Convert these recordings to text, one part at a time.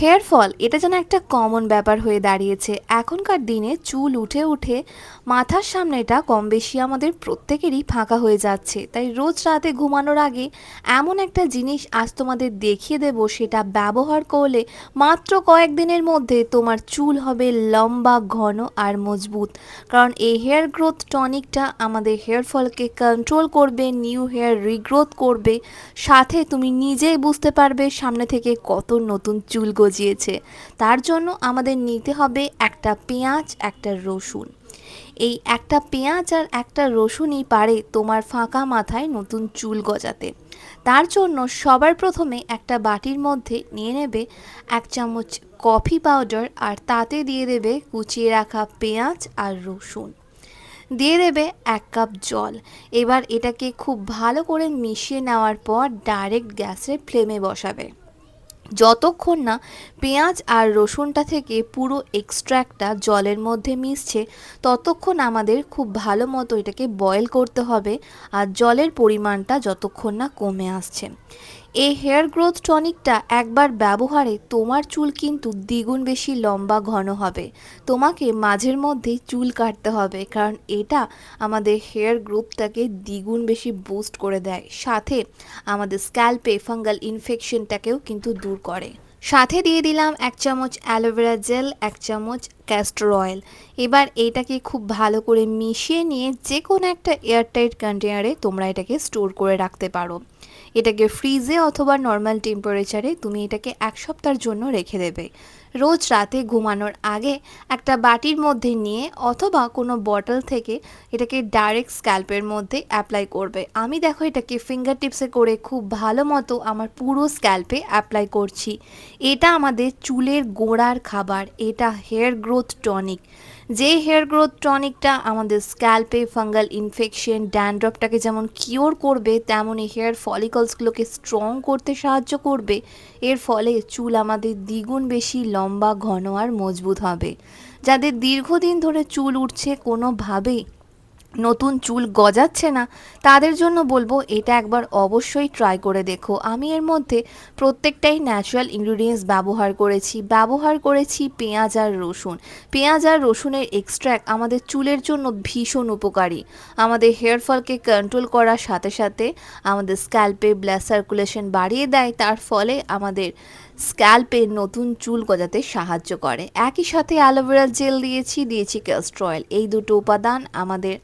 Hair fall এটা যেন একটা কমন ব্যাপার হয়ে দাঁড়িয়েছে এখনকার দিনে। চুল উঠে উঠে মাথার সামনেটা কম বেশি আমাদের প্রত্যেকেরই ফাঁকা হয়ে যাচ্ছে। তাই রোজ রাতে ঘুমানোর আগে এমন একটা জিনিস আজ তোমাদের দেখিয়ে দেব, সেটা ব্যবহার করলে মাত্র কয়েকদিনের মধ্যে তোমার চুল হবে লম্বা, ঘন আর মজবুত। কারণ এই হেয়ার গ্রোথ টনিকটা আমাদের হেয়ার ফলকে কন্ট্রোল করবে, নিউ হেয়ার রিগ্রোথ করবে, সাথে তুমি নিজেই বুঝতে পারবে সামনে থেকে কত নতুন চুল গজিয়েছে। তার জন্য আমাদের নিতে হবে একটা পেঁয়াজ, একটা রসুন। এই একটা পেঁয়াজ আর একটা রসুনই পারে তোমার ফাঁকা মাথায় নতুন চুল গজাতে। তার জন্য সবার প্রথমে একটা বাটির মধ্যে নিয়ে নেবে 1 চামচ কফি পাউডার, আর তাতে দিয়ে দেবে কুচিয়ে রাখা পেঁয়াজ আর রসুন, দিয়ে দেবে 1 কাপ জল। এবার এটাকে খুব ভালো করে মিশিয়ে নেওয়ার পর ডাইরেক্ট গ্যাসের ফ্লেমে বসাবে। যতক্ষণ না পেঁয়াজ আর রসুনটা থেকে পুরো এক্সট্র্যাক্টটা জলের মধ্যে মিশছে, ততক্ষণ আমাদের খুব ভালো মতো এটাকে বয়েল করতে হবে, আর জলের পরিমাণটা যতক্ষণ না কমে আসছে। এই হেয়ার গ্রোথ টনিকটা একবার ব্যবহারে তোমার চুল কিন্তু দ্বিগুণ বেশি লম্বা, ঘন হবে। তোমাকে মাঝের মধ্যেই চুল কাটতে হবে, কারণ এটা আমাদের হেয়ার গ্রোথটাকে দ্বিগুণ বেশি বুস্ট করে দেয়, সাথে আমাদের স্ক্যাল্পে ফাঙ্গাল ইনফেকশনটাকেও কিন্তু দূর করে। সাথে দিয়ে দিলাম 1 চামচ অ্যালোভেরা জেল, 1 চামচ ক্যাস্টর অয়েল। এবার এটাকে খুব ভালো করে মিশিয়ে নিয়ে যে কোনো একটা এয়ারটাইট কন্টেনারে তোমরা এটাকে স্টোর করে রাখতে পারো। এটাকে ফ্রিজে অথবা নর্মাল টেম্পারেচারে তুমি এটাকে 1 সপ্তাহের জন্য রেখে দেবে। রোজ রাতে ঘুমানোর আগে একটা বাটির মধ্যে নিয়ে অথবা কোনো বটল থেকে এটাকে ডাইরেক্ট স্ক্যাল্পের মধ্যে অ্যাপ্লাই করবে। আমি দেখো এটাকে ফিঙ্গার টিপসে করে খুব ভালো মতো আমার পুরো স্ক্যাল্পে অ্যাপ্লাই করছি। এটা আমাদের চুলের গোড়ার খাবার, এটা হেয়ার গ্রোথ টনিক। যে হেয়ার গ্রোথ টনিকটা আমাদের স্ক্যাল্পে ফাঙ্গাল ইনফেকশন, ড্যান্ড্রফটাকে যেমন কিওর করবে, তেমনই হেয়ার ফলিকলসগুলোকে স্ট্রং করতে সাহায্য করবে। এর ফলে চুল আমাদের দ্বিগুণ বেশি লম্বা, ঘন আর মজবুত হবে। যাদের দীর্ঘদিন ধরে চুল উঠছে, কোনোভাবেই নতুন চুল গজাচ্ছে না, তাদের জন্য বলবো এটা একবার অবশ্যই ট্রাই করে দেখো। আমি এর মধ্যে প্রত্যেকটাই ন্যাচারাল ইনগ্রিডিয়েন্টস ব্যবহার করেছি পেঁয়াজ আর রসুন। পেঁয়াজ আর রসুনের এক্সট্র্যাক্ট আমাদের চুলের জন্য ভীষণ উপকারী। আমাদের হেয়ার ফলকে কন্ট্রোল করার সাথে সাথে আমাদের স্ক্যাল্পে ব্লাড সার্কুলেশন বাড়িয়ে দেয়, তার ফলে আমাদের স্ক্যাল্পে নতুন চুল গজাতে সাহায্য করে। একই সাথে অ্যালোভেরা জেল দিয়েছি ক্যাস্টর অয়েল। এই দুটো উপাদান আমাদের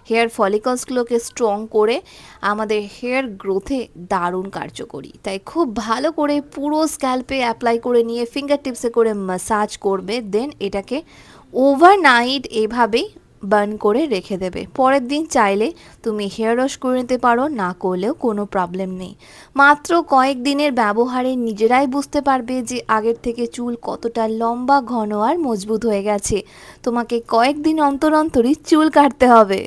হেয়ার ফলিকলসগুলোকে স্ট্রং করে আমাদের হেয়ার গ্রোথে দারুণ কার্যকরী। তাই খুব ভালো করে পুরো স্ক্যাল্পে অ্যাপ্লাই করে নিয়ে ফিঙ্গার টিপসে করে ম্যাসাজ করবে, দেন এটাকে ওভারনাইট এভাবেই বার্ন করে রেখে দেবে। পরের দিন চাইলে তুমি হেয়ার ওয়াশ করে নিতে পারো, না করলেও কোনো প্রবলেম নেই। মাত্র কয়েক দিনের ব্যবহারে নিজেরাই বুঝতে পারবে যে আগের থেকে চুল কতটা লম্বা, ঘন আর মজবুত হয়ে গেছে। তোমাকে কয়েকদিন অন্তর অন্তরই চুল কাটতে হবে।